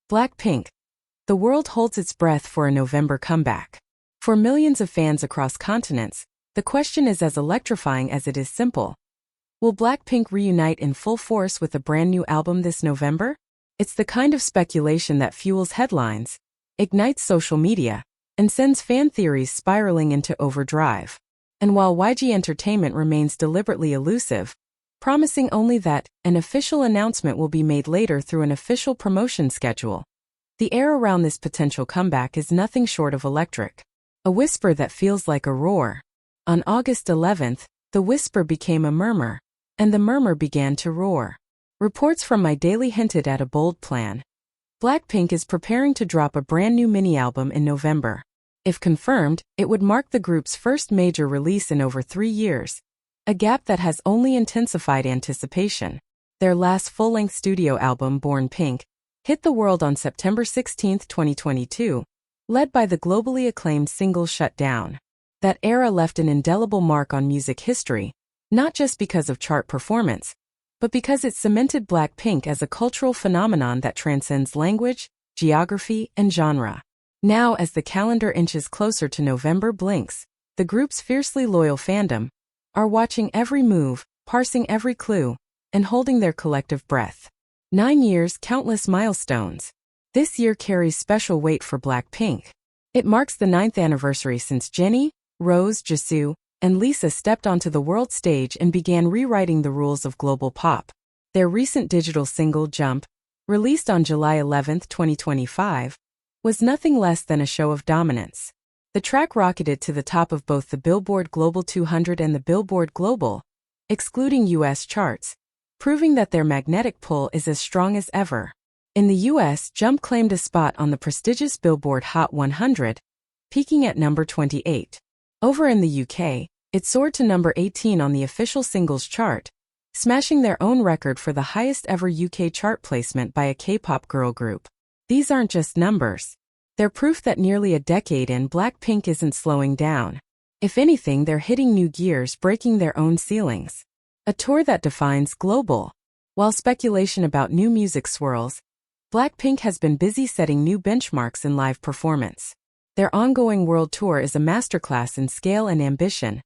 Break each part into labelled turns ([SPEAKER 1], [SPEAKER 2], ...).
[SPEAKER 1] BLACKPINK. The world holds its breath for a November comeback. For millions of fans across continents, the question is as electrifying as it is simple. Will BLACKPINK reunite in full force with a brand new album this November? It's the kind of speculation that fuels headlines, ignites social media, and sends fan theories spiraling into overdrive. And while YG Entertainment remains deliberately elusive, promising only that an official announcement will be made later through an official promotion schedule, the air around this potential comeback is nothing short of electric. A whisper that feels like a roar. On August 11th, the whisper became a murmur, and the murmur began to roar. Reports from My Daily hinted at a bold plan. BLACKPINK is preparing to drop a brand new mini-album in November. If confirmed, it would mark the group's first major release in over 3 years, a gap that has only intensified anticipation. Their last full-length studio album, Born Pink, hit the world on September 16, 2022, led by the globally acclaimed single Shut Down. That era left an indelible mark on music history, not just because of chart performance, but because it cemented BLACKPINK as a cultural phenomenon that transcends language, geography, and genre. Now, as the calendar inches closer to November blinks, the group's fiercely loyal fandom are watching every move, parsing every clue, and holding their collective breath. 9 years, countless milestones. This year carries special weight for BLACKPINK. It marks the 9th anniversary since Jennie, Rose, Jisoo, and Lisa stepped onto the world stage and began rewriting the rules of global pop. Their recent digital single, Jump, released on July 11, 2025, was nothing less than a show of dominance. The track rocketed to the top of both the Billboard Global 200 and the Billboard Global, excluding US charts, proving that their magnetic pull is as strong as ever. In the US, Jump claimed a spot on the prestigious Billboard Hot 100, peaking at number 28. Over in the UK, it soared to number 18 on the official singles chart, smashing their own record for the highest ever UK chart placement by a K-pop girl group. These aren't just numbers. They're proof that nearly a decade in, BLACKPINK isn't slowing down. If anything, they're hitting new gears, breaking their own ceilings. A tour that defines global. While speculation about new music swirls, BLACKPINK has been busy setting new benchmarks in live performance. Their ongoing world tour is a masterclass in scale and ambition.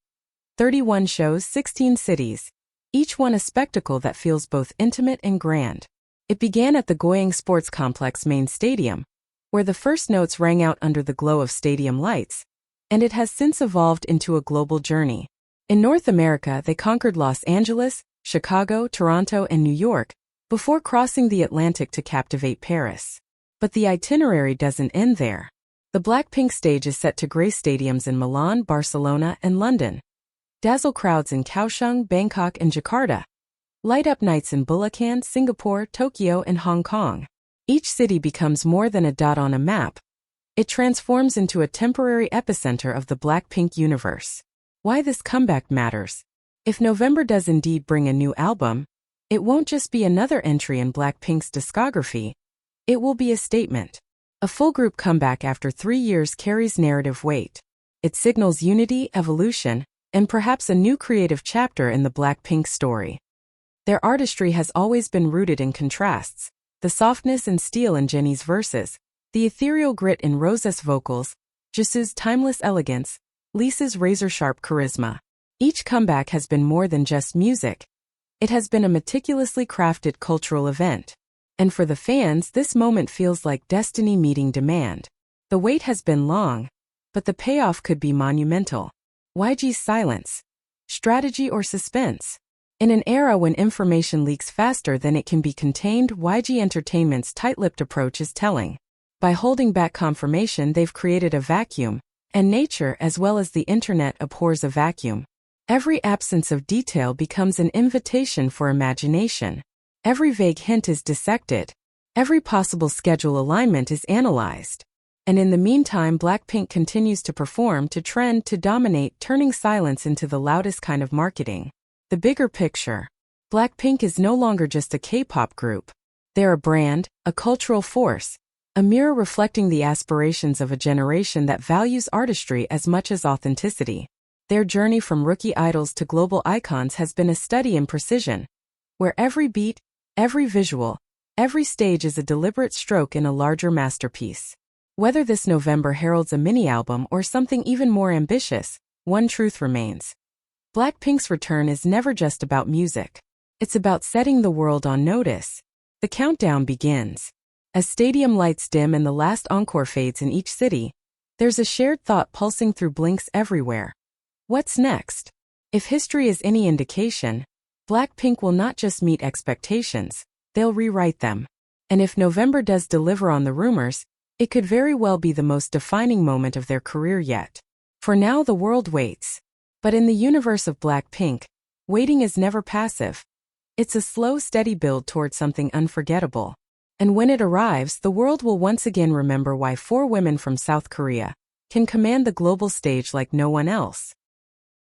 [SPEAKER 1] 31 shows, 16 cities, each one a spectacle that feels both intimate and grand. It began at the Goyang Sports Complex main stadium, where the first notes rang out under the glow of stadium lights, and it has since evolved into a global journey. In North America, they conquered Los Angeles, Chicago, Toronto, and New York, before crossing the Atlantic to captivate Paris. But the itinerary doesn't end there. The BLACKPINK stage is set to grace stadiums in Milan, Barcelona, and London, dazzle crowds in Kaohsiung, Bangkok, and Jakarta, light up nights in Bulacan, Singapore, Tokyo, and Hong Kong. Each city becomes more than a dot on a map. It transforms into a temporary epicenter of the BLACKPINK universe. Why this comeback matters. If November does indeed bring a new album, it won't just be another entry in BLACKPINK's discography, it will be a statement. A full group comeback after 3 years carries narrative weight. It signals unity, evolution, and perhaps a new creative chapter in the BLACKPINK story. Their artistry has always been rooted in contrasts, the softness and steel in Jennie's verses, the ethereal grit in Rose's vocals, Jisoo's timeless elegance, Lisa's razor-sharp charisma. Each comeback has been more than just music. It has been a meticulously crafted cultural event. And for the fans, this moment feels like destiny meeting demand. The wait has been long, but the payoff could be monumental. YG's silence. Strategy or suspense? In an era when information leaks faster than it can be contained, YG Entertainment's tight-lipped approach is telling. By holding back confirmation, they've created a vacuum, and nature, as well as the internet, abhors a vacuum. Every absence of detail becomes an invitation for imagination. Every vague hint is dissected. Every possible schedule alignment is analyzed. And in the meantime, BLACKPINK continues to perform, to trend, to dominate, turning silence into the loudest kind of marketing. The bigger picture. BLACKPINK is no longer just a K-pop group. They're a brand, a cultural force, a mirror reflecting the aspirations of a generation that values artistry as much as authenticity. Their journey from rookie idols to global icons has been a study in precision, where every beat, every visual, Every stage is a deliberate stroke in a larger masterpiece. Whether this November heralds a mini-album or something even more ambitious, one truth remains. BLACKPINK's return is never just about music. It's about setting the world on notice. The countdown begins. As stadium lights dim and the last encore fades in each city, there's a shared thought pulsing through blinks everywhere. What's next? If history is any indication, BLACKPINK will not just meet expectations, they'll rewrite them. And if November does deliver on the rumors, it could very well be the most defining moment of their career yet. For now, the world waits. But in the universe of BLACKPINK, waiting is never passive. It's a slow, steady build toward something unforgettable. And when it arrives, the world will once again remember why 4 women from South Korea can command the global stage like no one else.